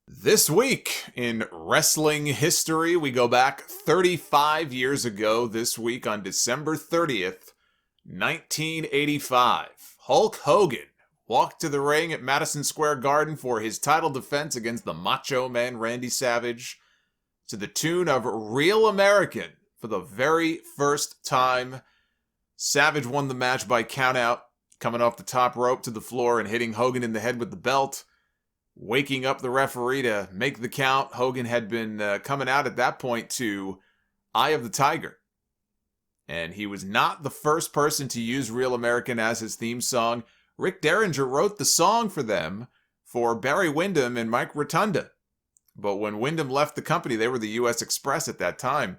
This week in wrestling history, we go back 35 years ago this week on December 30th, 1985. Hulk Hogan walked to the ring at Madison Square Garden for his title defense against the Macho Man Randy Savage to the tune of Real American for the very first time. Savage won the match by countout, coming off the top rope to the floor and hitting Hogan in the head with the belt, waking up the referee to make the count. Hogan had been coming out at that point to Eye of the Tiger. And he was not the first person to use Real American as his theme song. Rick Derringer wrote the song for them for Barry Windham and Mike Rotunda. But when Windham left the company, they were the U.S. Express at that time.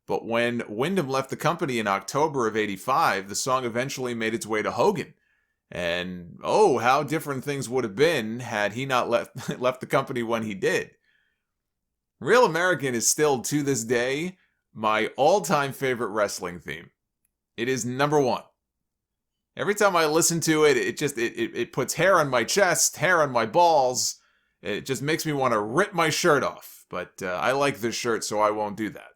But when Windham left the company in October of '85, the song eventually made its way to Hogan. And, oh, how different things would have been had he not left the company when he did. Real American is still, to this day, my all-time favorite wrestling theme. It is number one. Every time I listen to it, it puts hair on my chest, hair on my balls. It just makes me want to rip my shirt off. But I like this shirt, so I won't do that.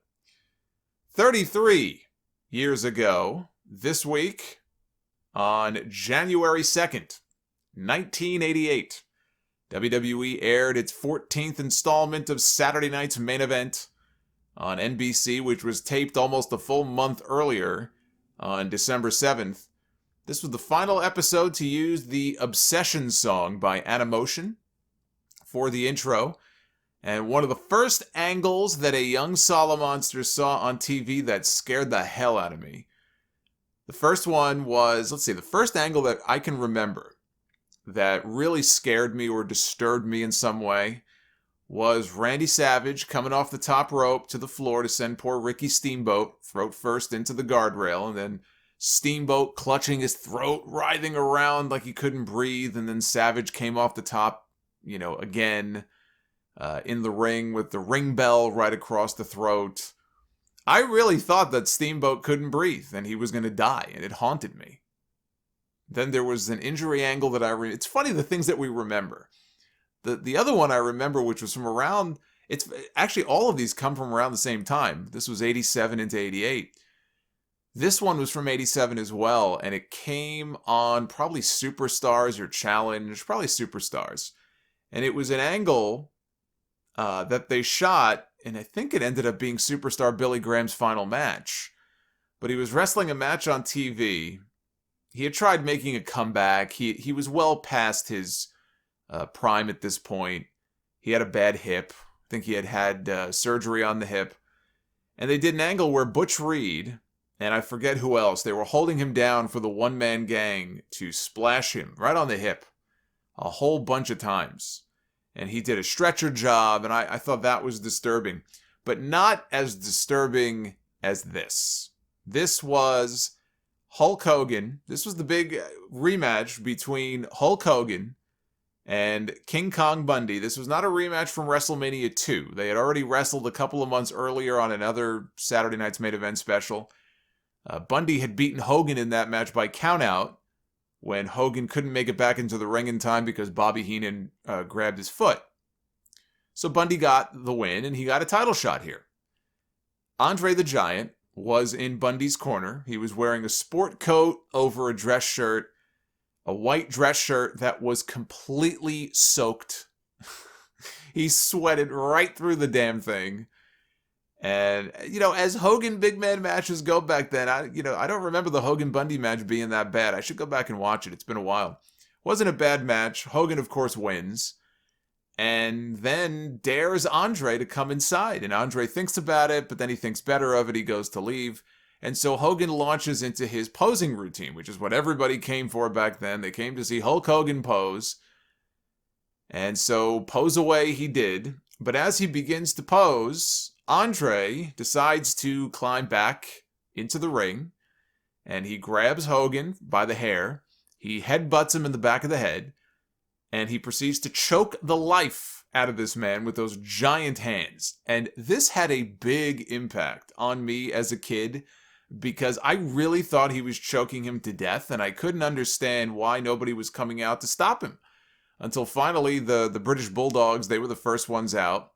33 years ago, this week, on January 2nd, 1988, WWE aired its 14th installment of Saturday Night's Main Event on NBC, which was taped almost a full month earlier on December 7th. This was the final episode to use the Obsession song by Animotion for the intro, and one of the first angles that a young Solomonster saw on TV that scared the hell out of me. The first one was, the first angle that I can remember that really scared me or disturbed me in some way was Randy Savage coming off the top rope to the floor to send poor Ricky Steamboat throat first into the guardrail, and then Steamboat clutching his throat, writhing around like he couldn't breathe, and then Savage came off the top, again, in the ring with the ring bell right across the throat. I really thought that Steamboat couldn't breathe and he was going to die, and it haunted me. Then there was an injury angle that it's funny the things that we remember. The other one I remember, which was from around, it's actually all of these come from around the same time. This was 87 into 88. This one was from 87 as well, and it came on probably Superstars or Challenge, probably Superstars. And it was an angle that they shot, and I think it ended up being Superstar Billy Graham's final match. But he was wrestling a match on TV. He had tried making a comeback. He was well past his prime at this point. He had a bad hip. I think he had surgery on the hip. And they did an angle where Butch Reed, and I forget who else, they were holding him down for the one-man gang to splash him right on the hip a whole bunch of times. And he did a stretcher job, and I thought that was disturbing. But not as disturbing as this. This was Hulk Hogan. This was the big rematch between Hulk Hogan and King Kong Bundy. This was not a rematch from WrestleMania 2. They had already wrestled a couple of months earlier on another Saturday Night's Main Event special. Bundy had beaten Hogan in that match by countout, when Hogan couldn't make it back into the ring in time because Bobby Heenan grabbed his foot. So Bundy got the win, and he got a title shot here. Andre the Giant was in Bundy's corner. He was wearing a sport coat over a dress shirt, a white dress shirt that was completely soaked. He sweated right through the damn thing. And, as Hogan big man matches go back then, I don't remember the Hogan-Bundy match being that bad. I should go back and watch it. It's been a while. Wasn't a bad match. Hogan, of course, wins. And then dares Andre to come inside. And Andre thinks about it, but then he thinks better of it. He goes to leave. And so Hogan launches into his posing routine, which is what everybody came for back then. They came to see Hulk Hogan pose. And so pose away he did. But as he begins to pose, Andre decides to climb back into the ring, and he grabs Hogan by the hair. He headbutts him in the back of the head, and he proceeds to choke the life out of this man with those giant hands. And this had a big impact on me as a kid, because I really thought he was choking him to death, and I couldn't understand why nobody was coming out to stop him. until finally the British Bulldogs, they were the first ones out.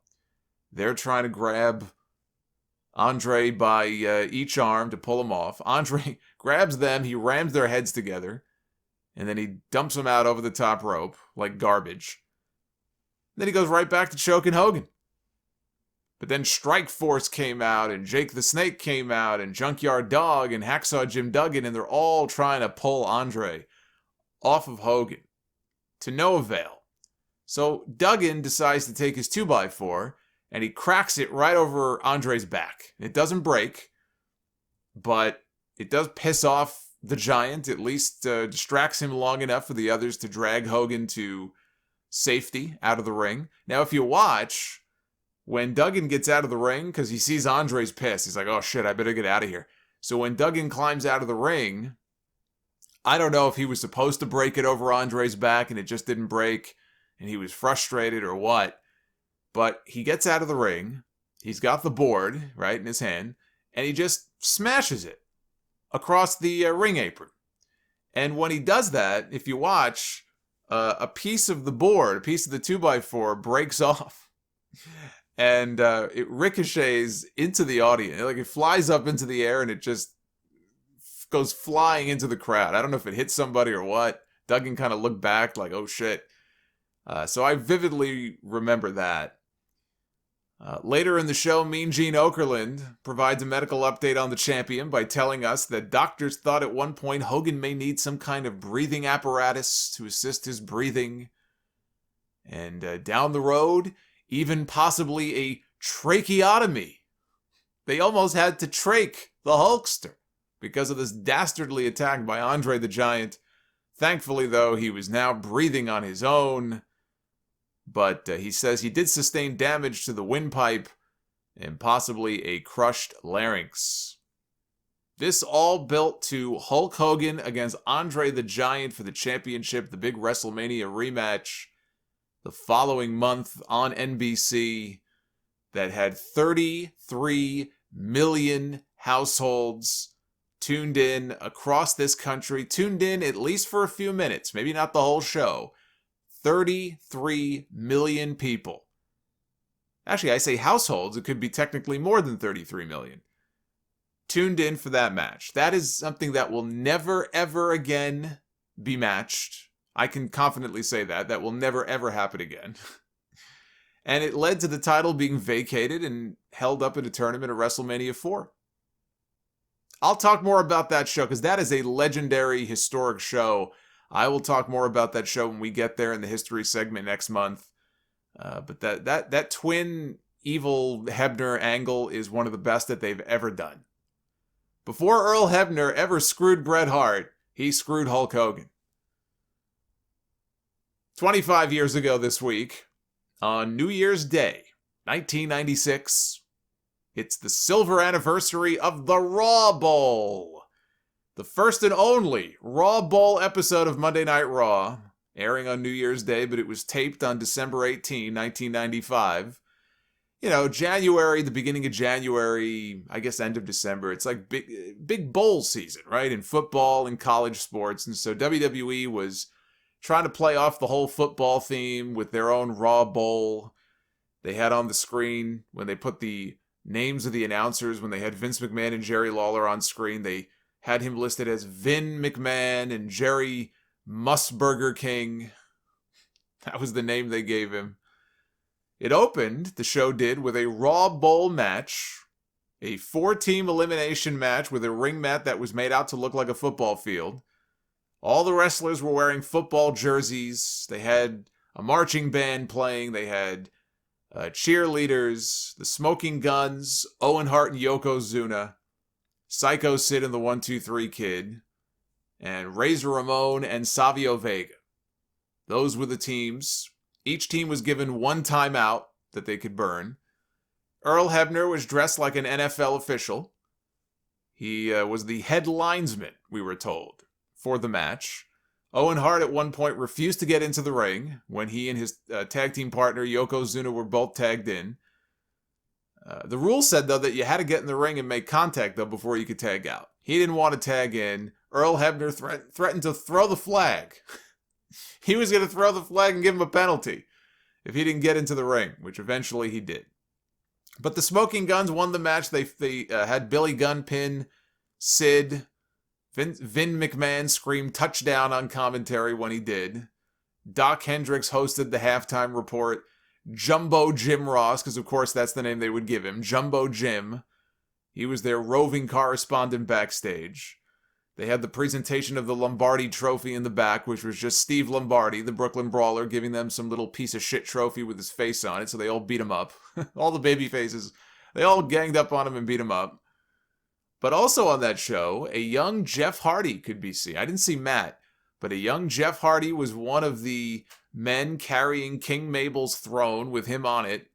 They're trying to grab Andre by each arm to pull him off. Andre grabs them, he rams their heads together, and then he dumps them out over the top rope like garbage. Then he goes right back to choking Hogan. But then Strike Force came out, and Jake the Snake came out, and Junkyard Dog, and Hacksaw Jim Duggan, and they're all trying to pull Andre off of Hogan. To no avail. So Duggan decides to take his 2x4, and he cracks it right over Andre's back. It doesn't break, but it does piss off the Giant, at least distracts him long enough for the others to drag Hogan to safety out of the ring. Now, if you watch, when Duggan gets out of the ring, because he sees Andre's pissed, he's like, oh shit, I better get out of here. So when Duggan climbs out of the ring, I don't know if he was supposed to break it over Andre's back and it just didn't break and he was frustrated or what, but he gets out of the ring, he's got the board, right, in his hand, and he just smashes it across the ring apron. And when he does that, if you watch, a piece of the board, a piece of the 2x4 breaks off. And it ricochets into the audience. Like, it flies up into the air and it just goes flying into the crowd. I don't know if it hit somebody or what. Duggan kind of looked back like, oh shit. So I vividly remember that. Later in the show, Mean Gene Okerlund provides a medical update on the champion by telling us that doctors thought at one point Hogan may need some kind of breathing apparatus to assist his breathing. And down the road, even possibly a tracheotomy. They almost had to trach the Hulkster because of this dastardly attack by Andre the Giant. Thankfully, though, he was now breathing on his own. But he says he did sustain damage to the windpipe and possibly a crushed larynx. This all built to Hulk Hogan against Andre the Giant for the championship, the Big Wrestlemania Rematch, the following month on NBC, that had 33 million households tuned in across this country, tuned in at least for a few minutes, maybe not the whole show. 33 million people. Actually, I say households, it could be technically more than 33 million. Tuned in for that match. That is something that will never, ever again be matched. I can confidently say that. That will never, ever happen again. And it led to the title being vacated and held up in a tournament at WrestleMania 4. I'll talk more about that show because that is a legendary, historic show. I will talk more about that show when we get there in the history segment next month. But that twin evil Hebner angle is one of the best that they've ever done. Before Earl Hebner ever screwed Bret Hart, he screwed Hulk Hogan. 25 years ago this week, on New Year's Day, 1996, it's the silver anniversary of the Raw Bowl. The first and only Raw Bowl episode of Monday Night Raw, airing on New Year's Day, but it was taped on December 18, 1995. You know, January, the beginning of January, I guess end of December. It's like big bowl season, right? In football and college sports. And so WWE was trying to play off the whole football theme with their own Raw Bowl. They had on the screen, when they put the names of the announcers, when they had Vince McMahon and Jerry Lawler on screen, they had him listed as Vin McMahon and Jerry Musburger King. That was the name they gave him. It opened, the show did, with a Raw Bowl match, a 4-team elimination match with a ring mat that was made out to look like a football field. All the wrestlers were wearing football jerseys. They had a marching band playing. They had cheerleaders, the Smoking Guns, Owen Hart and Yokozuna, Psycho Sid and the 1-2-3 Kid, and Razor Ramon and Savio Vega. Those were the teams. Each team was given one timeout that they could burn. Earl Hebner was dressed like an NFL official. He was the head linesman, we were told, for the match. Owen Hart at one point refused to get into the ring when he and his tag team partner Yokozuna were both tagged in. The rule said, though, that you had to get in the ring and make contact, though, before you could tag out. He didn't want to tag in. Earl Hebner threatened to throw the flag. he was going to throw the flag and give him a penalty if he didn't get into the ring, which eventually he did. But the Smoking Guns won the match. They had Billy Gunn pin Sid. Vin McMahon screamed touchdown on commentary when he did. Doc Hendricks hosted the halftime report. Jumbo Jim Ross, because of course that's the name they would give him, Jumbo Jim. He was their roving correspondent backstage. They had the presentation of the Lombardi trophy in the back, which was just Steve Lombardi, the Brooklyn Brawler, giving them some little piece of shit trophy with his face on it, so they all beat him up. All the baby faces, they all ganged up on him and beat him up. But also on that show, a young Jeff Hardy could be seen. I didn't see Matt, but a young Jeff Hardy was one of the men carrying King Mabel's throne with him on it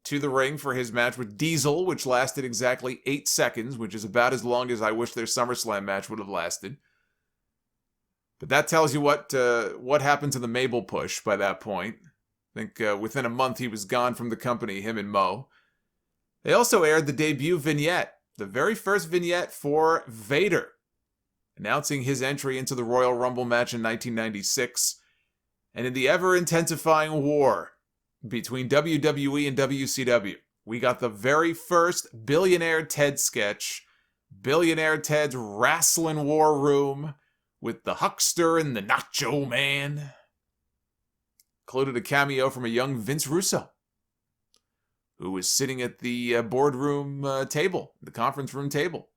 to the ring for his match with Diesel, which lasted exactly 8 seconds, which is about as long as I wish their SummerSlam match would have lasted. But that tells you what happened to the Mabel push by that point. I think within a month he was gone from the company, him and Mo. They also aired the debut vignette, the very first vignette for Vader, announcing his entry into the Royal Rumble match in 1996. And in the ever-intensifying war between WWE and WCW, we got the very first Billionaire Ted sketch, Billionaire Ted's Wrestling War Room, with the Huckster and the Nacho Man. Included a cameo from a young Vince Russo, who was sitting at the boardroom table, the conference room table.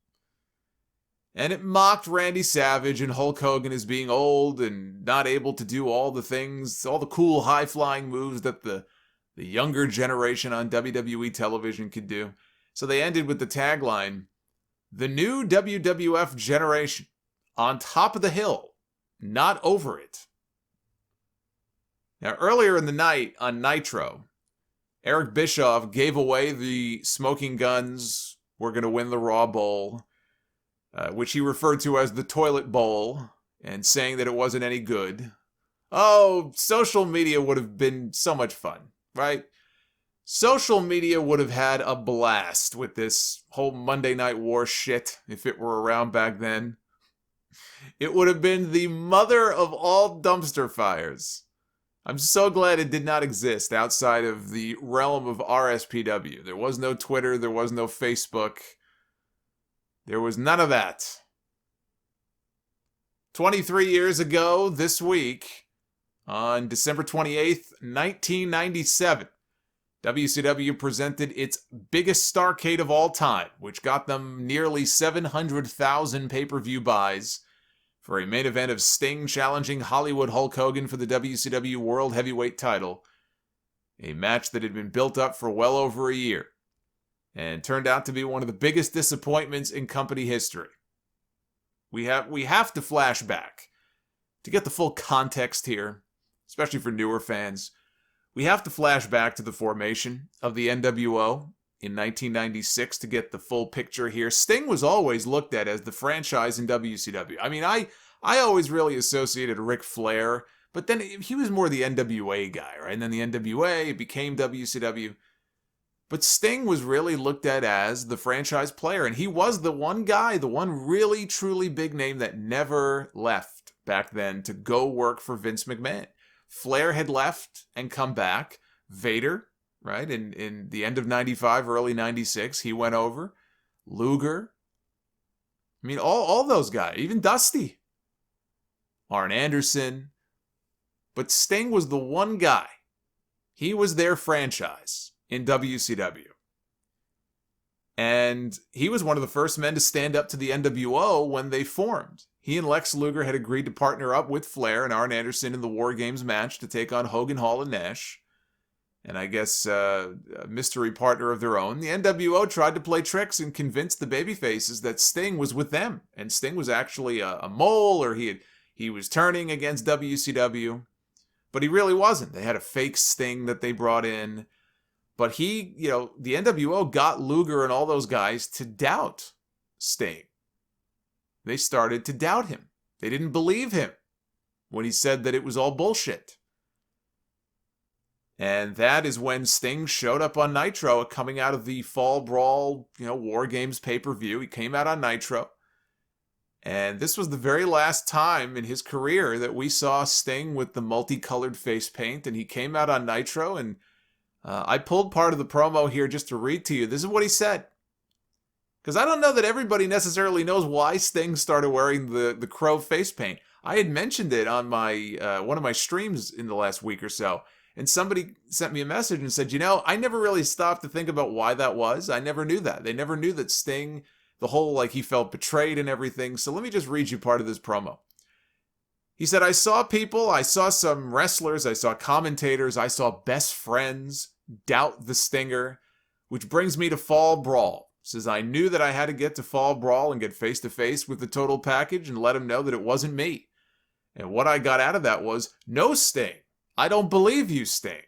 And it mocked Randy Savage and Hulk Hogan as being old and not able to do all the things, all the cool high-flying moves that the younger generation on WWE television could do. So they ended with the tagline, "The new WWF generation, on top of the hill, not over it." Now, earlier in the night on Nitro, Eric Bischoff gave away the Smoking Guns, "We're going to win the Raw Bowl," which he referred to as the Toilet Bowl, and saying that it wasn't any good. Oh, social media would have been so much fun, right? Social media would have had a blast with this whole Monday Night War shit if it were around back then. It would have been the mother of all dumpster fires. I'm so glad it did not exist outside of the realm of RSPW. There was no Twitter, there was no Facebook. There was none of that. 23 years ago this week, on December 28th, 1997, WCW presented its biggest Starrcade of all time, which got them nearly 700,000 pay-per-view buys for a main event of Sting challenging Hollywood Hulk Hogan for the WCW World Heavyweight title, a match that had been built up for well over a year and turned out to be one of the biggest disappointments in company history. We have to flash back to get the full context here, especially for newer fans. We have to flash back to the formation of the NWO in 1996 to get the full picture here. Sting was always looked at as the franchise in WCW. I mean, I always really associated Ric Flair, but then he was more the NWA guy, right? And then the NWA became WCW. But Sting was really looked at as the franchise player, and he was the one guy, the one really, truly big name that never left back then to go work for Vince McMahon. Flair had left and come back. Vader, right, in the end of 95, early 96, he went over. Luger. I mean, all those guys, even Dusty. Arn Anderson. But Sting was the one guy. He was their franchise in WCW. And he was one of the first men to stand up to the NWO when they formed. He and Lex Luger had agreed to partner up with Flair and Arn Anderson in the War Games match to take on Hogan, Hall, and Nash. And I guess a mystery partner of their own. The NWO tried to play tricks and convince the babyfaces that Sting was with them. And Sting was actually a mole, or he was turning against WCW. But he really wasn't. They had a fake Sting that they brought in. But the NWO got Luger and all those guys to doubt Sting. They started to doubt him. They didn't believe him when he said that it was all bullshit. And that is when Sting showed up on Nitro coming out of the Fall Brawl, War Games pay-per-view. He came out on Nitro. And this was the very last time in his career that we saw Sting with the multicolored face paint, and he came out on Nitro, and I pulled part of the promo here just to read to you. This is what he said. Because I don't know that everybody necessarily knows why Sting started wearing the crow face paint. I had mentioned it on my one of my streams in the last week or so, and somebody sent me a message and said, I never really stopped to think about why that was. I never knew that. They never knew that Sting, the whole, like, he felt betrayed and everything. So let me just read you part of this promo. He said, I saw people, I saw some wrestlers, I saw commentators, I saw best friends doubt the Stinger, which brings me to Fall Brawl. Says, I knew that I had to get to Fall Brawl and get face-to-face with the total package and let him know that it wasn't me. And what I got out of that was, no, Sting. I don't believe you, Sting.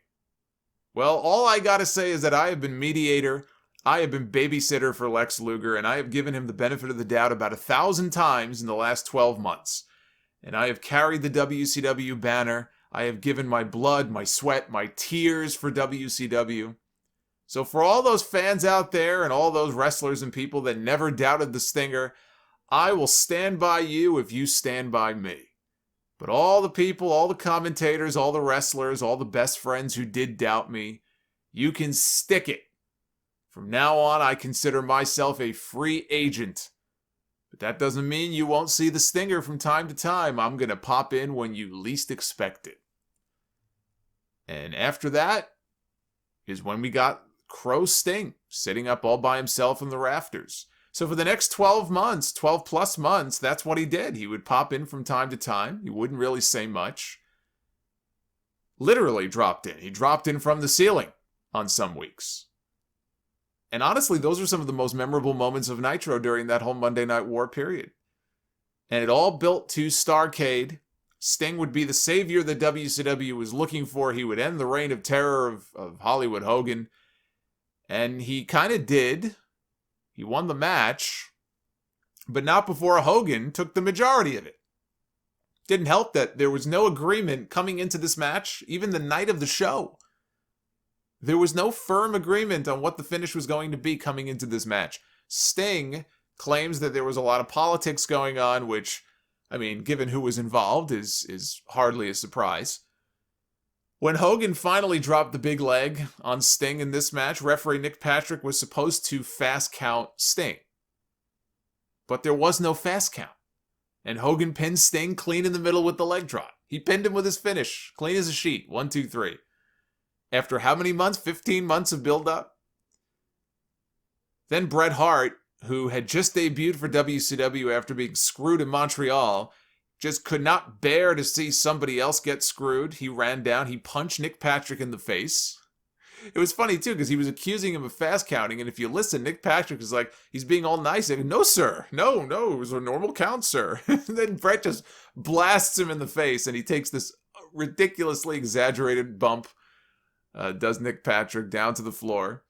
Well, all I gotta say is that I have been mediator, I have been babysitter for Lex Luger, and I have given him the benefit of the doubt about 1,000 times in the last 12 months. And I have carried the WCW banner. I have given my blood, my sweat, my tears for WCW. So for all those fans out there and all those wrestlers and people that never doubted the Stinger, I will stand by you if you stand by me. But all the people, all the commentators, all the wrestlers, all the best friends who did doubt me, you can stick it. From now on, I consider myself a free agent. But that doesn't mean you won't see the Stinger from time to time. I'm going to pop in when you least expect it. And after that is when we got Crow Sting sitting up all by himself in the rafters. So for the next 12 months, 12 plus months, that's what he did. He would pop in from time to time. He wouldn't really say much. Literally dropped in. He dropped in from the ceiling on some weeks. And honestly, those are some of the most memorable moments of Nitro during that whole Monday Night War period. And it all built to Starrcade. Sting would be the savior that WCW was looking for. He would end the reign of terror of Hollywood Hogan. And he kind of did. He won the match, but not before Hogan took the majority of it. Didn't help that there was no agreement coming into this match, even the night of the show. There was no firm agreement on what the finish was going to be coming into this match. Sting claims that there was a lot of politics going on, which, I mean, given who was involved, is hardly a surprise. When Hogan finally dropped the big leg on Sting in this match, referee Nick Patrick was supposed to fast count Sting. But there was no fast count. And Hogan pinned Sting clean in the middle with the leg drop. He pinned him with his finish, clean as a sheet, 1, 2, 3. After how many months? 15 months of build-up? Then Bret Hart, who had just debuted for WCW after being screwed in Montreal, just could not bear to see somebody else get screwed. He ran down, he punched Nick Patrick in the face. It was funny, too, because he was accusing him of fast counting, and if you listen, Nick Patrick is like, he's being all nice. Like, no, sir. No, it was a normal count, sir. And then Bret just blasts him in the face, and he takes this ridiculously exaggerated bump, does Nick Patrick down to the floor.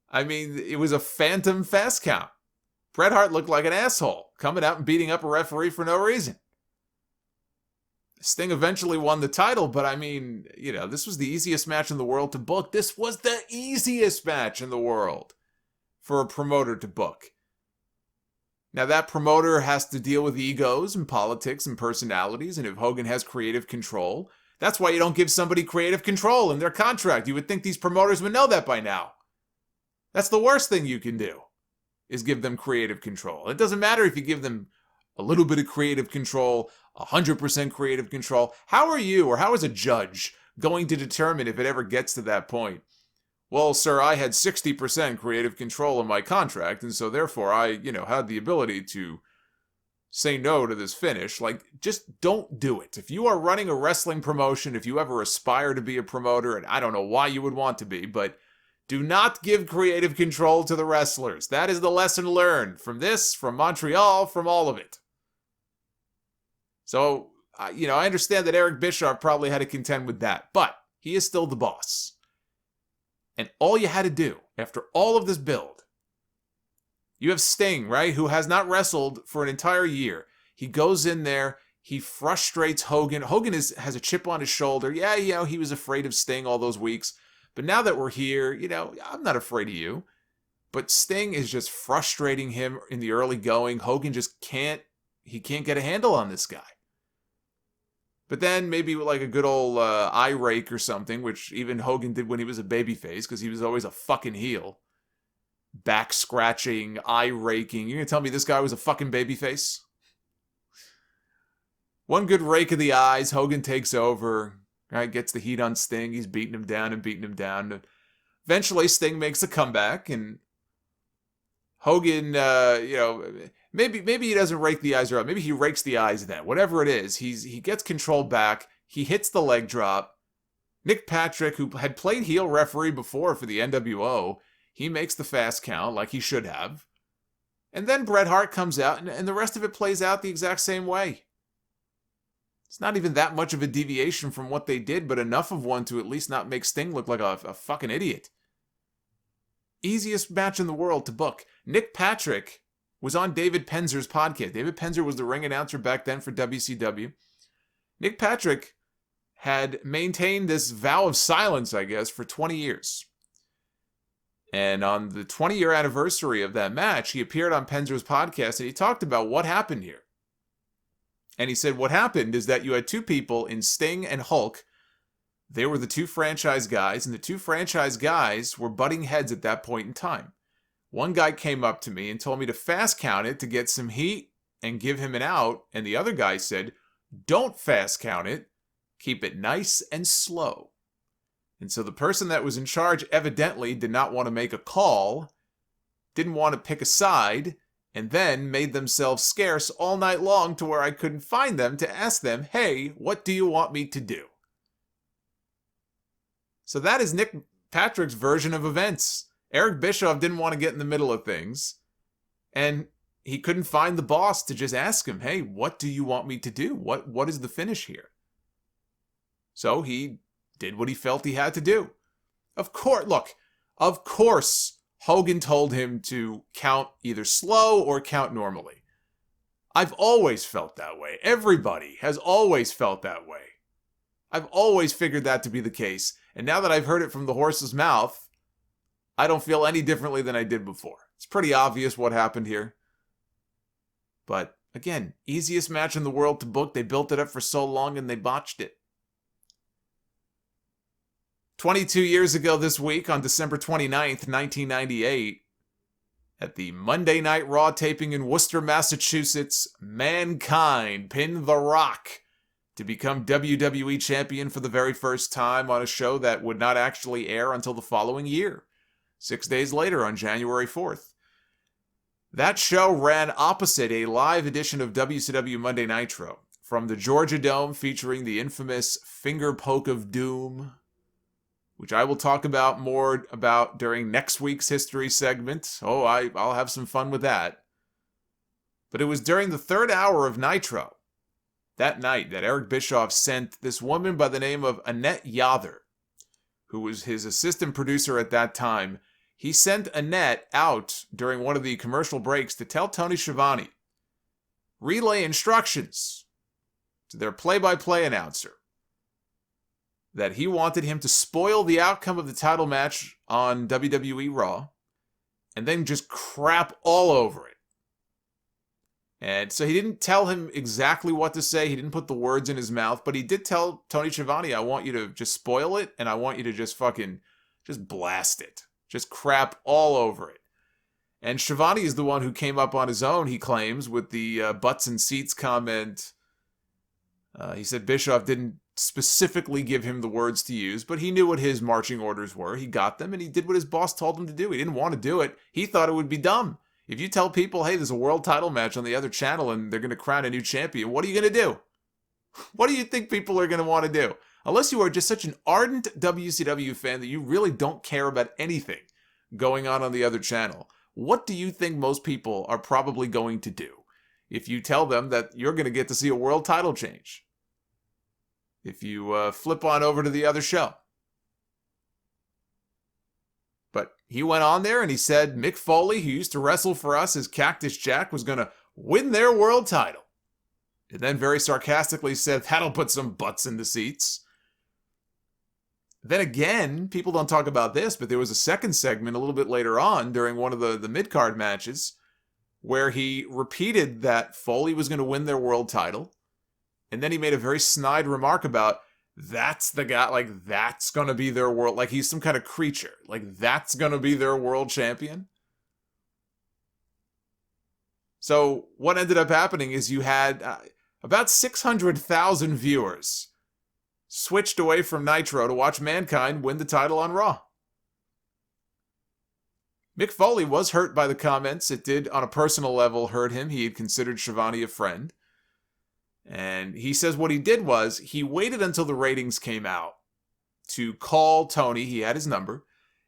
I mean, it was a phantom fast count. Bret Hart looked like an asshole, coming out and beating up a referee for no reason. Sting eventually won the title, but I mean, this was the easiest match in the world to book. This was the easiest match in the world for a promoter to book. Now, that promoter has to deal with egos and politics and personalities, and if Hogan has creative control, that's why you don't give somebody creative control in their contract. You would think these promoters would know that by now. That's the worst thing you can do, is give them creative control. It doesn't matter if you give them a little bit of creative control, 100% creative control. How are you, or how is a judge going to determine if it ever gets to that point? Well, sir, I had 60% creative control in my contract, and so therefore I, had the ability to say no to this finish. Like, just don't do it. If you are running a wrestling promotion, if you ever aspire to be a promoter, and I don't know why you would want to be, but do not give creative control to the wrestlers. That is the lesson learned from this, from Montreal, from all of it. So, I understand that Eric Bischoff probably had to contend with that, but he is still the boss. And all you had to do, after all of this build, you have Sting, right, who has not wrestled for an entire year. He goes in there, he frustrates Hogan. Hogan has a chip on his shoulder. Yeah, he was afraid of Sting all those weeks. But now that we're here, I'm not afraid of you. But Sting is just frustrating him in the early going. Hogan just can't get a handle on this guy. But then maybe like a good old eye rake or something, which even Hogan did when he was a babyface, because he was always a fucking heel. Back scratching, eye raking. You're going to tell me this guy was a fucking babyface? One good rake of the eyes, Hogan takes over, right? Gets the heat on Sting. He's beating him down and beating him down. Eventually, Sting makes a comeback, and Hogan, maybe he doesn't rake the eyes around. Maybe he rakes the eyes then. Whatever it is, he gets control back. He hits the leg drop. Nick Patrick, who had played heel referee before for the NWO, he makes the fast count like he should have. And then Bret Hart comes out, and the rest of it plays out the exact same way. It's not even that much of a deviation from what they did, but enough of one to at least not make Sting look like a fucking idiot. Easiest match in the world to book. Nick Patrick was on David Penzer's podcast. David Penzer was the ring announcer back then for WCW. Nick Patrick had maintained this vow of silence, I guess, for 20 years. And on the 20-year anniversary of that match, he appeared on Penzer's podcast and he talked about what happened here. And he said what happened is that you had two people in Sting and Hulk. They were the two franchise guys, and the two franchise guys were butting heads at that point in time. One guy came up to me and told me to fast count it to get some heat and give him an out, and the other guy said, don't fast count it, keep it nice and slow. And so the person that was in charge evidently did not want to make a call, didn't want to pick a side, and then made themselves scarce all night long to where I couldn't find them to ask them, hey, what do you want me to do? So that is Nick Patrick's version of events. Eric Bischoff didn't want to get in the middle of things, and he couldn't find the boss to just ask him, hey, what do you want me to do? What is the finish here? So he did what he felt he had to do. Of course, Hogan told him to count either slow or count normally. I've always felt that way. Everybody has always felt that way. I've always figured that to be the case. And now that I've heard it from the horse's mouth, I don't feel any differently than I did before. It's pretty obvious what happened here. But again, easiest match in the world to book. They built it up for so long and they botched it. 22 years ago this week, on December 29th, 1998, at the Monday Night Raw taping in Worcester, Massachusetts, Mankind pinned The Rock to become WWE champion for the very first time on a show that would not actually air until the following year, 6 days later on January 4th. That show ran opposite a live edition of WCW Monday Nitro from the Georgia Dome, featuring the infamous Finger Poke of Doom, which I will talk about more about during next week's history segment. Oh, I'll have some fun with that. But it was during the third hour of Nitro that night that Eric Bischoff sent this woman by the name of Annette Yather, who was his assistant producer at that time. He sent Annette out during one of the commercial breaks to tell Tony Schiavone, relay instructions to their play-by-play announcer, that he wanted him to spoil the outcome of the title match on WWE Raw and then just crap all over it. And so he didn't tell him exactly what to say. He didn't put the words in his mouth, but he did tell Tony Schiavone, I want you to just spoil it, and I want you to just blast it. Just crap all over it. And Schiavone is the one who came up on his own, he claims, with the butts and seats comment. He said Bischoff didn't specifically give him the words to use, but he knew what his marching orders were. He got them, and he did what his boss told him to do. He didn't want to do it. He thought it would be dumb. If you tell people, hey, there's a world title match on the other channel and they're going to crown a new champion, what are you going to do? What do you think people are going to want to do? Unless you are just such an ardent WCW fan that you really don't care about anything going on the other channel. What do you think most people are probably going to do if you tell them that you're going to get to see a world title change? If you flip on over to the other show. But he went on there and he said Mick Foley, who used to wrestle for us as Cactus Jack, was going to win their world title. And then very sarcastically said, that'll put some butts in the seats. then again, people don't talk about this, but there was a second segment a little bit later on during one of the mid-card matches where he repeated that Foley was going to win their world title. And then he made a very snide remark about, that's the guy, like, that's going to be their world, like he's some kind of creature. Like, that's going to be their world champion. So what ended up happening is you had about 600,000 viewers switched away from Nitro to watch Mankind win the title on Raw. Mick Foley was hurt by the comments. It did, on a personal level, hurt him. He had considered Schiavone a friend. And he says what he did was, he waited until the ratings came out to call Tony. He had his number.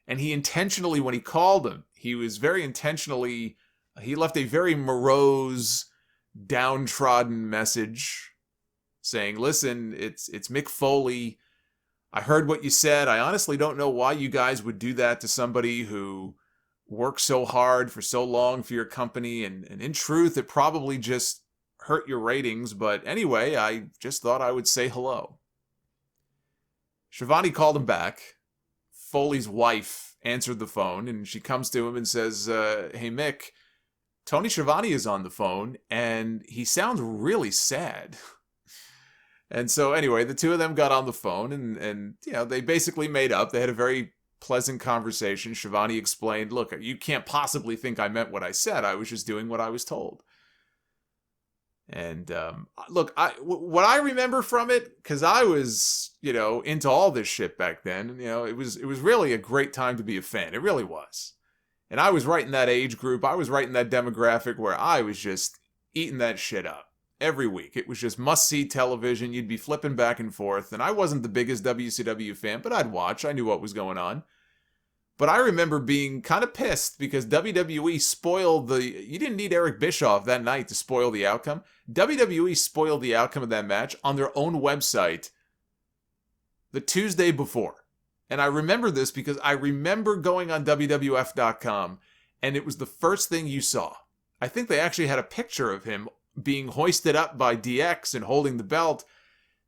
And he intentionally, when he called him, he was very intentionally, he left a very morose, downtrodden message saying, listen, it's Mick Foley. I heard what you said. I honestly don't know why you guys would do that to somebody who worked so hard for so long for your company. And in truth, it probably just hurt your ratings. But anyway, I just thought I would say hello. Schiavone called him back. Foley's wife answered the phone, and she comes to him and says, hey, Mick, Tony Schiavone is on the phone, and he sounds really sad. And so anyway, the two of them got on the phone, and you know, they basically made up. They had a very pleasant conversation. Schiavone explained, look, you can't possibly think I meant what I said. I was just doing what I was told. And look, what I remember from it, because I was, you know, into all this shit back then, and, you know, it was really a great time to be a fan. It really was. And I was right in that age group. I was right in that demographic where I was just eating that shit up every week. It was just must-see television. You'd be flipping back and forth. And I wasn't the biggest WCW fan, but I'd watch. I knew what was going on. But I remember being kind of pissed because WWE spoiled you didn't need Eric Bischoff that night to spoil the outcome. WWE spoiled the outcome of that match on their own website the Tuesday before. And I remember this because I remember going on WWF.com and it was the first thing you saw. I think they actually had a picture of him being hoisted up by DX and holding the belt.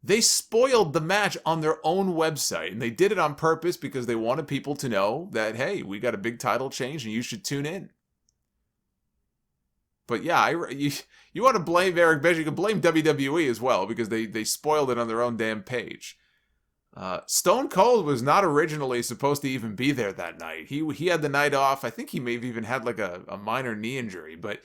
They spoiled the match on their own website, and they did it on purpose because they wanted people to know that, hey, we got a big title change and you should tune in. But yeah, you want to blame Eric Bischoff, you can blame WWE as well because they spoiled it on their own damn page. Stone Cold was not originally supposed to even be there that night. He had the night off. I think he may have even had like a minor knee injury, but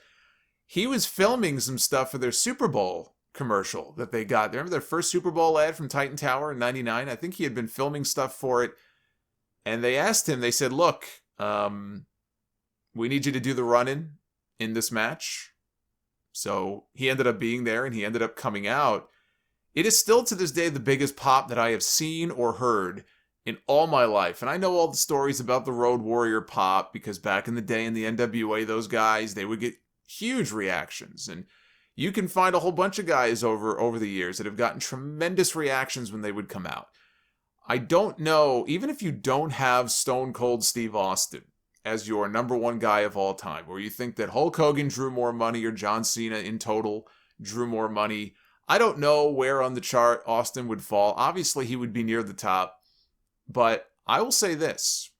he was filming some stuff for their Super Bowl commercial that they got. Remember their first Super Bowl ad from Titan Tower in 99? I think he had been filming stuff for it. And they asked him, they said, look, we need you to do the run-in in this match. So he ended up being there and he ended up coming out. It is still to this day the biggest pop that I have seen or heard in all my life. And I know all the stories about the Road Warrior pop because back in the day in the NWA, those guys, they would get huge reactions. And you can find a whole bunch of guys over the years that have gotten tremendous reactions when they would come out. I don't know, even if you don't have Stone Cold Steve Austin as your number one guy of all time, or you think that Hulk Hogan drew more money or John Cena in total drew more money, I don't know where on the chart Austin would fall. Obviously, he would be near the top. But I will say this.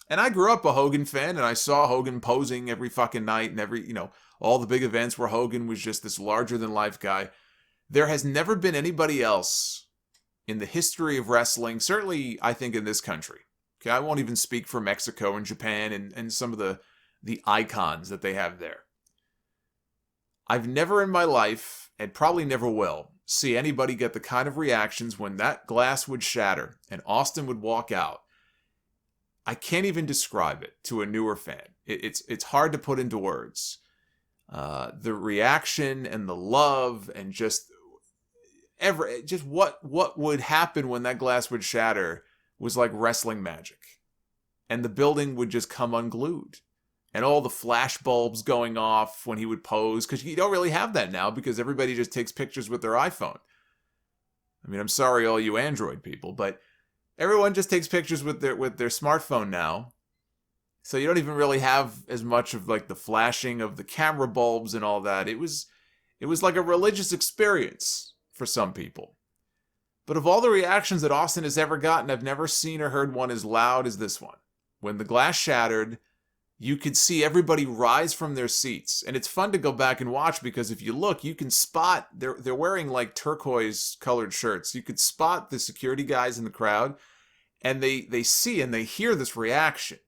And I grew up a Hogan fan, and I saw Hogan posing every fucking night and every, all the big events where Hogan was just this larger-than-life guy. There has never been anybody else in the history of wrestling, certainly I think in this country. Okay, I won't even speak for Mexico and Japan and some of the icons that they have there. I've never in my life, and probably never will, see anybody get the kind of reactions when that glass would shatter and Austin would walk out. I can't even describe it to a newer fan. It's hard to put into words. The reaction and the love and just what would happen when that glass would shatter was like wrestling magic. And the building would just come unglued. And all the flash bulbs going off when he would pose, because you don't really have that now because everybody just takes pictures with their iPhone. I mean, I'm sorry, all you Android people, but everyone just takes pictures with their smartphone now. So you don't even really have as much of like the flashing of the camera bulbs and all that. It was like a religious experience for some people. But of all the reactions that Austin has ever gotten, I've never seen or heard one as loud as this one. When the glass shattered, you could see everybody rise from their seats. And it's fun to go back and watch because if you look, you can spot, they're wearing like turquoise colored shirts. You could spot the security guys in the crowd, and they see and they hear this reaction.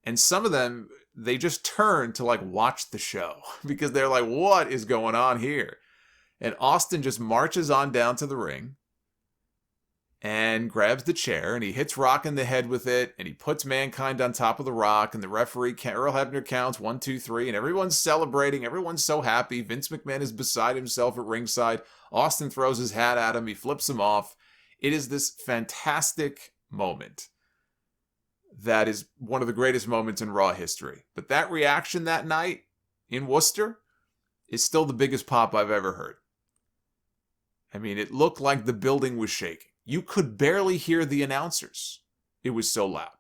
And some of them, they just turn to like watch the show because they're like, what is going on here? And Austin just marches on down to the ring and grabs the chair, and he hits Rock in the head with it, and he puts Mankind on top of the Rock, and the referee, Earl Hebner, counts 1, 2, 3, and everyone's celebrating. Everyone's so happy. Vince McMahon is beside himself at ringside. Austin throws his hat at him. He flips him off. It is this fantastic moment that is one of the greatest moments in Raw history. But that reaction that night in Worcester is still the biggest pop I've ever heard. I mean, it looked like the building was shaking. You could barely hear the announcers. It was so loud.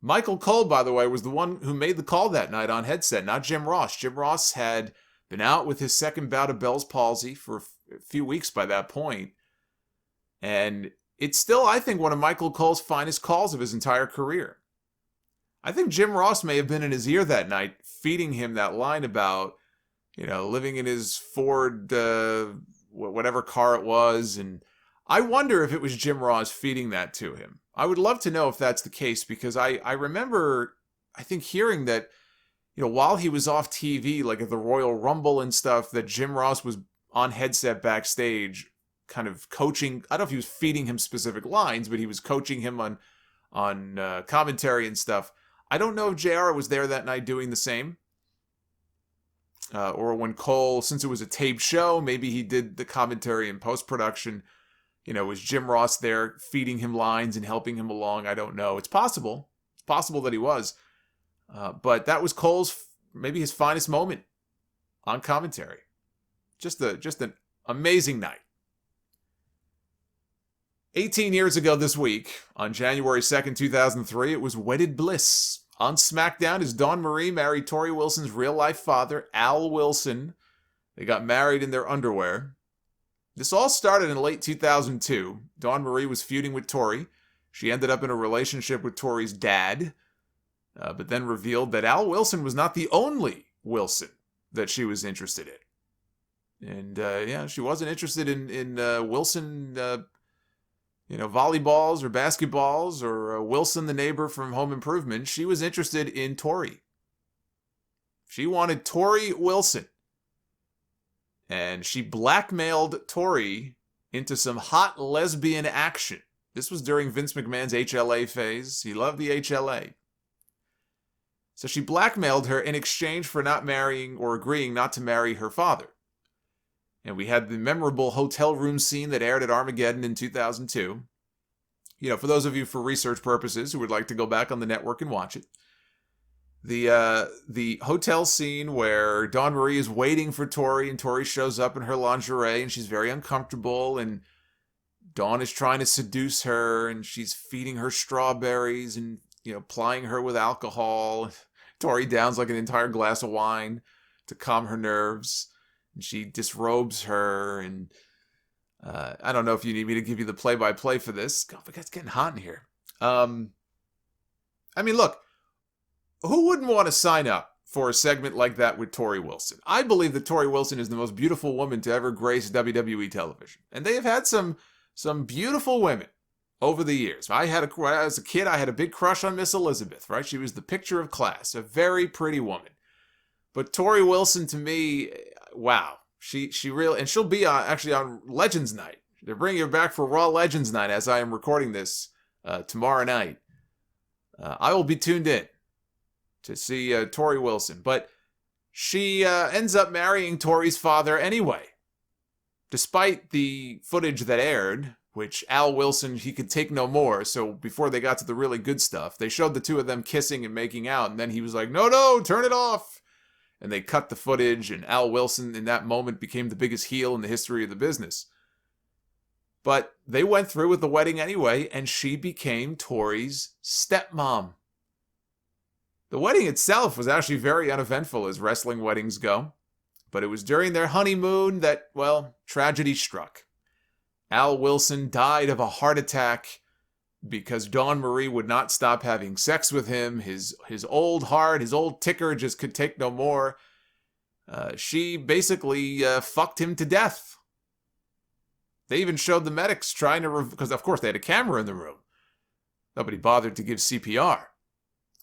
Michael Cole, by the way, was the one who made the call that night on headset, not Jim Ross. Jim Ross had been out with his second bout of Bell's palsy for a few weeks by that point. And it's still, I think, one of Michael Cole's finest calls of his entire career. I think Jim Ross may have been in his ear that night, feeding him that line about, living in his Ford, whatever car it was, and I wonder if it was Jim Ross feeding that to him. I would love to know if that's the case because I remember, I think, hearing that, while he was off TV, like at the Royal Rumble and stuff, that Jim Ross was on headset backstage kind of coaching. I don't know if he was feeding him specific lines, but he was coaching him on commentary and stuff. I don't know if JR was there that night doing the same. Or when Cole, since it was a taped show, maybe he did the commentary in post-production. Was Jim Ross there feeding him lines and helping him along? I don't know. It's possible. It's possible that he was. But that was Cole's, maybe his finest moment on commentary. Just an amazing night. 18 years ago this week, on January 2nd, 2003, it was Wedded Bliss. On SmackDown, as Dawn Marie married Tori Wilson's real-life father, Al Wilson. They got married in their underwear. This all started in late 2002. Dawn Marie was feuding with Tori. She ended up in a relationship with Tori's dad, but then revealed that Al Wilson was not the only Wilson that she was interested in. And she wasn't interested in Wilson, volleyballs or basketballs or Wilson, the neighbor from Home Improvement. She was interested in Tori. She wanted Tori Wilson. And she blackmailed Tori into some hot lesbian action. This was during Vince McMahon's HLA phase. He loved the HLA. So she blackmailed her in exchange for not marrying or agreeing not to marry her father. And we had the memorable hotel room scene that aired at Armageddon in 2002. For those of you for research purposes who would like to go back on the network and watch it. The hotel scene where Dawn Marie is waiting for Tori, and Tori shows up in her lingerie, and she's very uncomfortable, and Dawn is trying to seduce her, and she's feeding her strawberries and, plying her with alcohol. Tori downs like an entire glass of wine to calm her nerves, and she disrobes her, and I don't know if you need me to give you the play-by-play for this. God, it's getting hot in here. Look, who wouldn't want to sign up for a segment like that with Tori Wilson? I believe that Tori Wilson is the most beautiful woman to ever grace WWE television. And they have had some beautiful women over the years. As a kid, I had a big crush on Miss Elizabeth, right? She was the picture of class, a very pretty woman. But Tori Wilson, to me, wow. She really, and she'll be on Legends Night. They're bringing her back for Raw Legends Night as I am recording this tomorrow night. I will be tuned in to see Tori Wilson. But she ends up marrying Tori's father anyway. Despite the footage that aired, which Al Wilson, he could take no more. So before they got to the really good stuff, they showed the two of them kissing and making out. And then he was like, no, turn it off. And they cut the footage. And Al Wilson in that moment became the biggest heel in the history of the business. But they went through with the wedding anyway. And she became Tori's stepmom. The wedding itself was actually very uneventful as wrestling weddings go. But it was during their honeymoon that, well, tragedy struck. Al Wilson died of a heart attack because Dawn Marie would not stop having sex with him. His old heart, his old ticker just could take no more. She basically fucked him to death. They even showed the medics trying to, because of course they had a camera in the room. Nobody bothered to give CPR.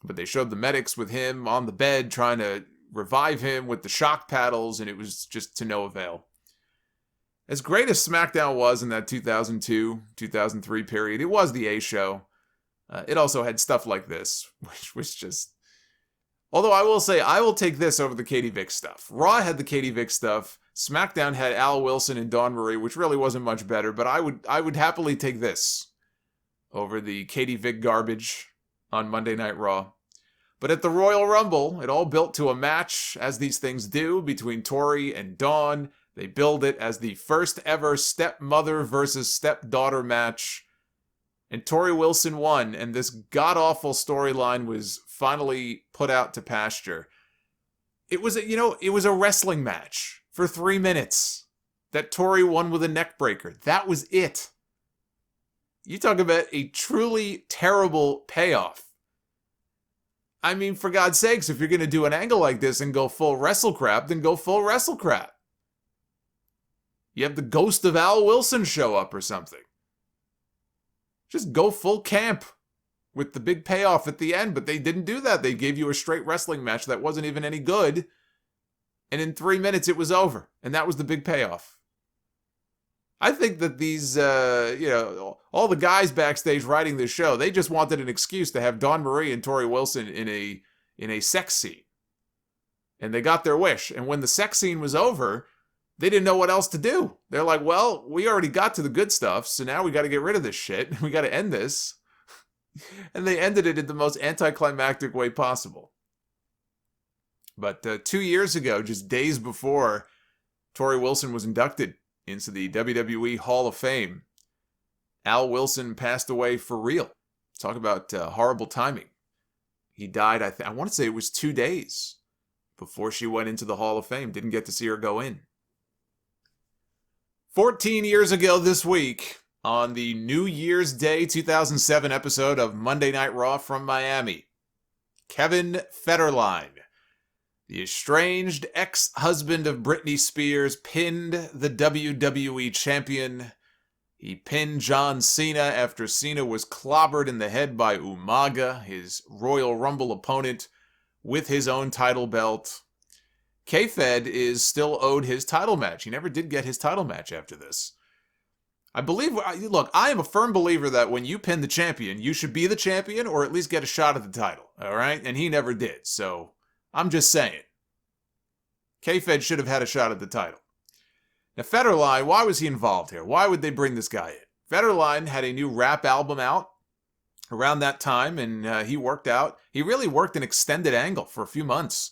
But they showed the medics with him on the bed trying to revive him with the shock paddles, and it was just to no avail. As great as SmackDown was in that 2002, 2003 period, it was the A show. It also had stuff like this, which was just... Although I will say, I will take this over the Katie Vick stuff. Raw had the Katie Vick stuff. SmackDown had Al Wilson and Dawn Marie, which really wasn't much better, but I would happily take this over the Katie Vick garbage on Monday Night Raw. But at the Royal Rumble, it all built to a match, as these things do, between Tori and Dawn. They billed it as the first ever stepmother versus stepdaughter match. And Tori Wilson won, and this god-awful storyline was finally put out to pasture. It was a wrestling match for 3 minutes that Tori won with a neck breaker. That was it. You talk about a truly terrible payoff. I mean, for God's sakes, if you're going to do an angle like this and go full wrestle crap, then go full wrestle crap. You have the ghost of Al Wilson show up or something. Just go full camp with the big payoff at the end, but they didn't do that. They gave you a straight wrestling match that wasn't even any good, and in 3 minutes it was over, and that was the big payoff. I think that these, all the guys backstage writing this show, they just wanted an excuse to have Dawn Marie and Tori Wilson in a sex scene. And they got their wish. And when the sex scene was over, they didn't know what else to do. They're like, well, we already got to the good stuff, so now we got to get rid of this shit. We got to end this. And they ended it in the most anticlimactic way possible. But 2 years ago, just days before Tori Wilson was inducted into the WWE Hall of Fame, Al Wilson passed away for real. Talk about horrible timing. He died, I want to say it was 2 days before she went into the Hall of Fame. Didn't get to see her go in. 14 years ago this week, on the New Year's Day 2007 episode of Monday Night Raw from Miami, Kevin Federline, the estranged ex-husband of Britney Spears, pinned the WWE champion. He pinned John Cena after Cena was clobbered in the head by Umaga, his Royal Rumble opponent, with his own title belt. K-Fed is still owed his title match. He never did get his title match after this. I am a firm believer that when you pin the champion, you should be the champion or at least get a shot at the title, all right? And he never did, so I'm just saying. K-Fed should have had a shot at the title. Now, Federline, why was he involved here? Why would they bring this guy in? Federline had a new rap album out around that time, and he really worked an extended angle for a few months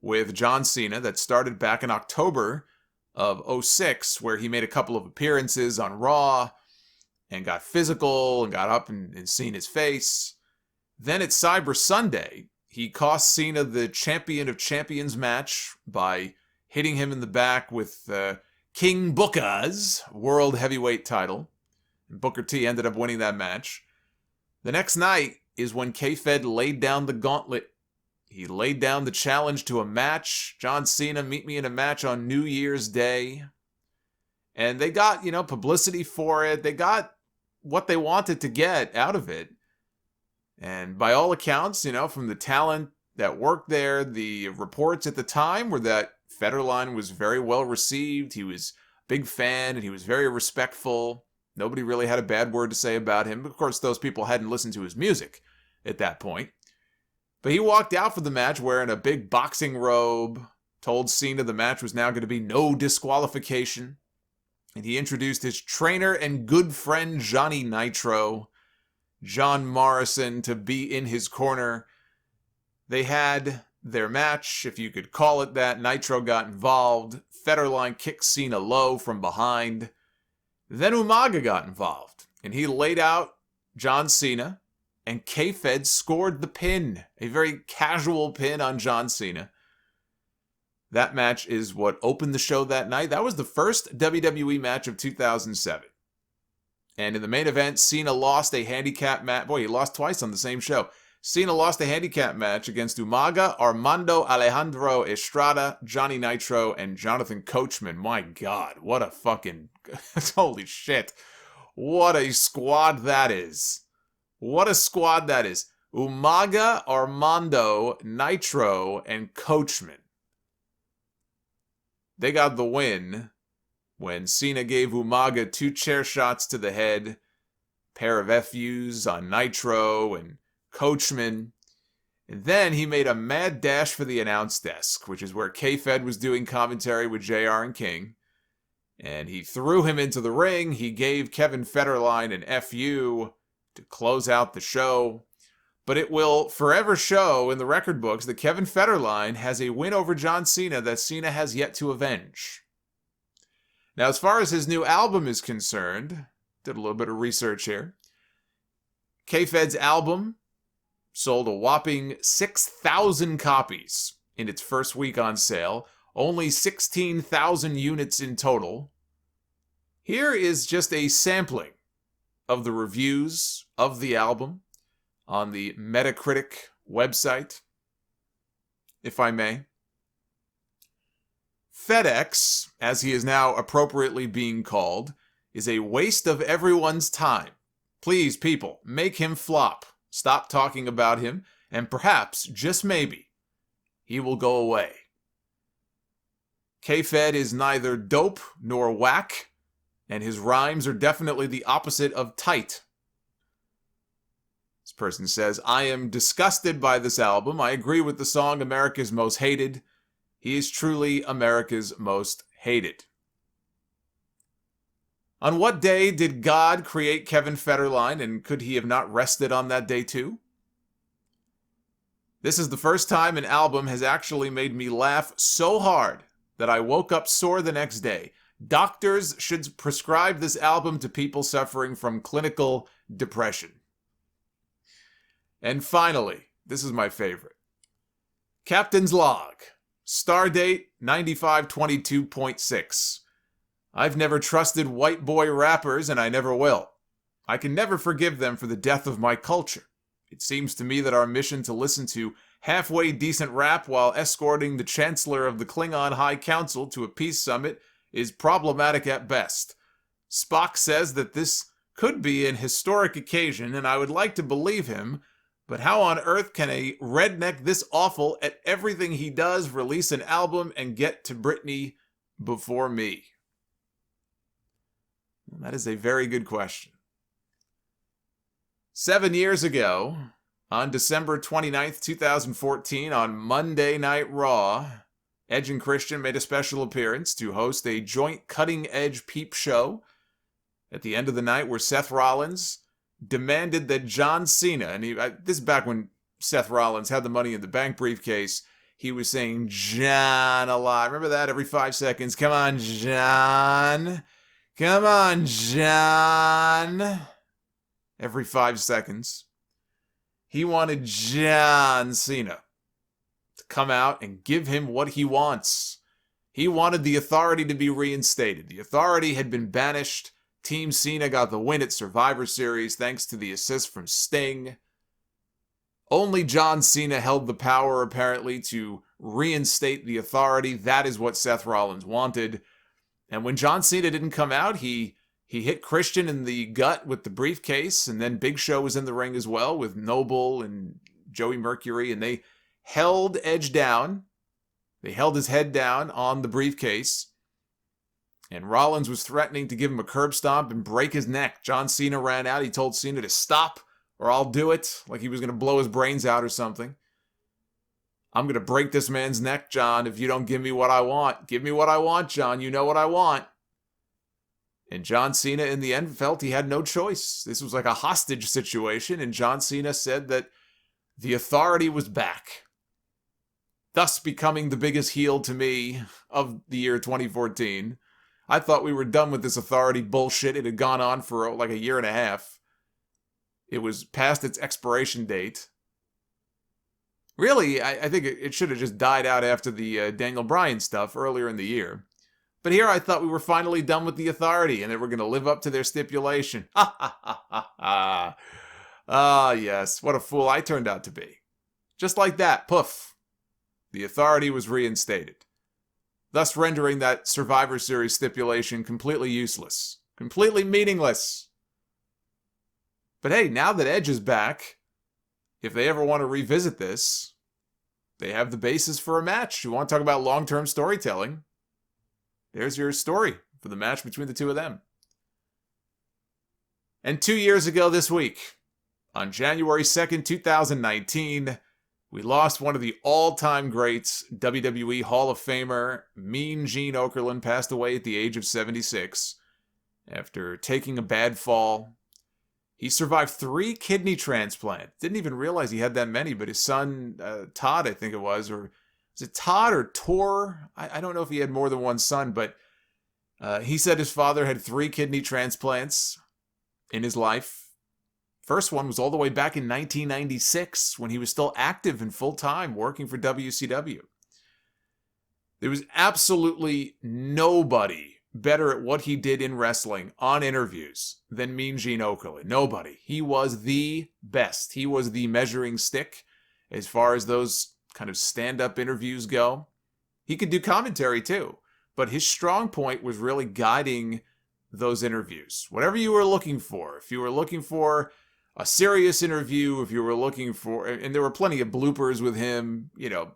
with John Cena that started back in October of 2006, where he made a couple of appearances on Raw and got physical and got up and seen his face. Then at Cyber Sunday, he cost Cena the Champion of Champions match by hitting him in the back with King Booker's World Heavyweight title. And Booker T ended up winning that match. The next night is when K-Fed laid down the gauntlet. He laid down the challenge to a match. John Cena, meet me in a match on New Year's Day. And they got, publicity for it. They got what they wanted to get out of it. And by all accounts, from the talent that worked there, the reports at the time were that Federline was very well received. He was a big fan and he was very respectful. Nobody really had a bad word to say about him. Of course, those people hadn't listened to his music at that point. But he walked out for the match wearing a big boxing robe, told Cena the match was now going to be no disqualification. And he introduced his trainer and good friend Johnny Nitro, John Morrison, to be in his corner. They had their match, if you could call it that. Nitro got involved. Federline kicked Cena low from behind. Then Umaga got involved, and he laid out John Cena, and K-Fed scored the pin, a very casual pin on John Cena. That match is what opened the show that night. That was the first WWE match of 2007. And in the main event, Cena lost a handicap match. Boy, he lost twice on the same show. Cena lost a handicap match against Umaga, Armando Alejandro Estrada, Johnny Nitro, and Jonathan Coachman. My God, what a fucking... holy shit. What a squad that is. What a squad that is. Umaga, Armando, Nitro, and Coachman. They got the win when Cena gave Umaga 2 chair shots to the head, pair of FUs on Nitro and Coachman, and then he made a mad dash for the announce desk, which is where K-Fed was doing commentary with JR and King, and he threw him into the ring. He gave Kevin Federline an FU to close out the show, but it will forever show in the record books that Kevin Federline has a win over John Cena that Cena has yet to avenge. Now, as far as his new album is concerned, did a little bit of research here. K-Fed's album sold a whopping 6,000 copies in its first week on sale, only 16,000 units in total. Here is just a sampling of the reviews of the album on the Metacritic website, if I may. FedEx, as he is now appropriately being called, is a waste of everyone's time. Please, people, make him flop. Stop talking about him, and perhaps, just maybe, he will go away. K-Fed is neither dope nor whack, and his rhymes are definitely the opposite of tight. This person says, I am disgusted by this album. I agree with the song America's Most Hated. He is truly America's most hated. On what day did God create Kevin Federline, and could he have not rested on that day too? This is the first time an album has actually made me laugh so hard that I woke up sore the next day. Doctors should prescribe this album to people suffering from clinical depression. And finally, this is my favorite. Captain's Log. Stardate 9522.6. I've never trusted white boy rappers, and I never will. I can never forgive them for the death of my culture. It seems to me that our mission to listen to halfway decent rap while escorting the Chancellor of the Klingon High Council to a peace summit is problematic at best. Spock says that this could be an historic occasion, and I would like to believe him, but how on earth can a redneck this awful at everything he does release an album and get to Britney before me? Well, that is a very good question. 7 years ago, on December 29th, 2014, on Monday Night Raw, Edge and Christian made a special appearance to host a joint cutting-edge peep show at the end of the night where Seth Rollins demanded that John Cena, and this is back when Seth Rollins had the Money in the Bank briefcase, he was saying, John alive. Remember that? Every 5 seconds. Come on, John. Come on, John. Every 5 seconds. He wanted John Cena to come out and give him what he wants. He wanted the Authority to be reinstated. The Authority had been banished. Team Cena got the win at Survivor Series thanks to the assist from Sting. Only John Cena held the power, apparently, to reinstate the Authority. That is what Seth Rollins wanted. And when John Cena didn't come out, he hit Christian in the gut with the briefcase, and then Big Show was in the ring as well with Noble and Joey Mercury, and they held Edge down. They held his head down on the briefcase. And Rollins was threatening to give him a curb stomp and break his neck. John Cena ran out. He told Cena to stop or I'll do it. Like he was going to blow his brains out or something. I'm going to break this man's neck, John, if you don't give me what I want. Give me what I want, John. You know what I want. And John Cena, in the end, felt he had no choice. This was like a hostage situation. And John Cena said that the Authority was back, thus becoming the biggest heel to me of the year 2014. I thought we were done with this Authority bullshit. It had gone on for like a year and a half. It was past its expiration date. Really, I think it should have just died out after the Daniel Bryan stuff earlier in the year. But here I thought we were finally done with the Authority and they were going to live up to their stipulation. Ha ha ha ha ha. Ah, yes, what a fool I turned out to be. Just like that, poof. The Authority was reinstated, thus rendering that Survivor Series stipulation completely useless, completely meaningless. But hey, now that Edge is back, if they ever want to revisit this, they have the basis for a match. You want to talk about long-term storytelling? There's your story for the match between the two of them. And 2 years ago this week, on January 2nd, 2019, we lost one of the all-time greats, WWE Hall of Famer, Mean Gene Okerlund, passed away at the age of 76 after taking a bad fall. He survived 3 kidney transplants. Didn't even realize he had that many, but his son, Todd, I think it was, or was it Todd or Tor? I don't know if he had more than one son, but he said his father had 3 kidney transplants in his life. First one was all the way back in 1996 when he was still active and full-time working for WCW. There was absolutely nobody better at what he did in wrestling on interviews than Mean Gene Okerlund. Nobody. He was the best. He was the measuring stick as far as those kind of stand-up interviews go. He could do commentary too, but his strong point was really guiding those interviews. Whatever you were looking for, if you were looking for a serious interview, if you were looking for, and there were plenty of bloopers with him, you know,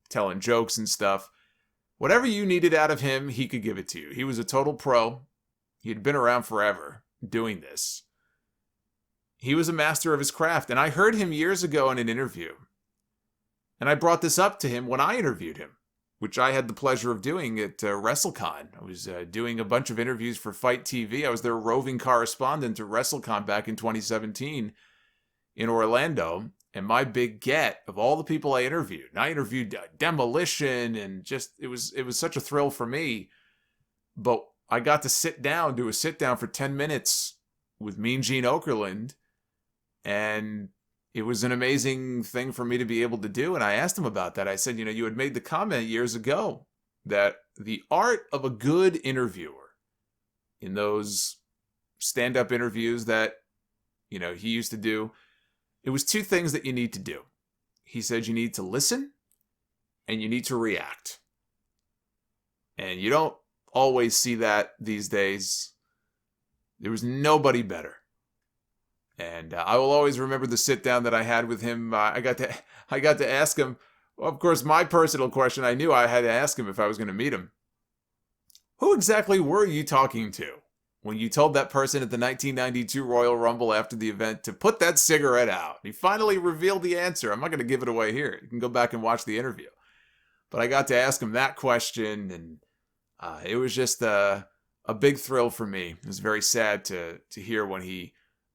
telling jokes and stuff. Whatever you needed out of him, he could give it to you. He was a total pro. He had been around forever doing this. He was a master of his craft. And I heard him years ago in an interview. And I brought this up to him when I interviewed him, which I had the pleasure of doing at WrestleCon. I was doing a bunch of interviews for Fight TV. I was their roving correspondent to WrestleCon back in 2017 in Orlando. And my big get of all the people I interviewed, and I interviewed Demolition, and just it was such a thrill for me. But I got to do a sit down for 10 minutes with Mean Gene Okerlund, and it was an amazing thing for me to be able to do. And I asked him about that. I said, you had made the comment years ago that the art of a good interviewer in those stand-up interviews that, he used to do, it was 2 things that you need to do. He said you need to listen and you need to react. And you don't always see that these days. There was nobody better. And I will always remember the sit down that I had with him. I got to ask him, well, of course, my personal question, I knew I had to ask him if I was going to meet him. Who exactly were you talking to when you told that person at the 1992 Royal Rumble after the event to put that cigarette out? He finally revealed the answer. I'm not going to give it away here. You can go back and watch the interview. But I got to ask him that question, and it was just a big thrill for me. It was very sad to hear when he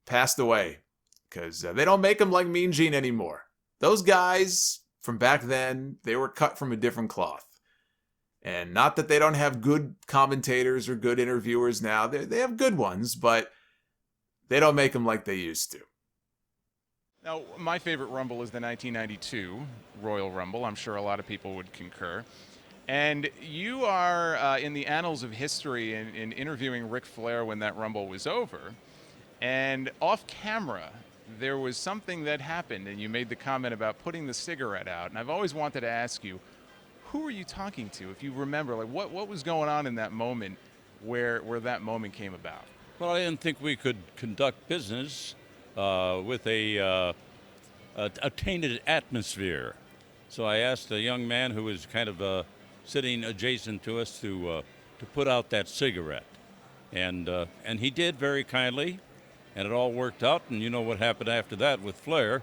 passed away, because they don't make him like Mean Gene anymore. Those guys from back then, they were cut from a different cloth. And not that they don't have good commentators or good interviewers now. They have good ones, but they don't make them like they used to. Now, my favorite Rumble is the 1992 Royal Rumble. I'm sure a lot of people would concur. And you are in the annals of history in interviewing Ric Flair when that Rumble was over. And off camera, there was something that happened, and you made the comment about putting the cigarette out. And I've always wanted to ask you, who were you talking to, if you remember? Like, what was going on in that moment where that moment came about? Well, I didn't think we could conduct business with a tainted atmosphere. So I asked a young man who was kind of sitting adjacent to us to put out that cigarette. And he did very kindly, and it all worked out. And you know what happened after that with Flair.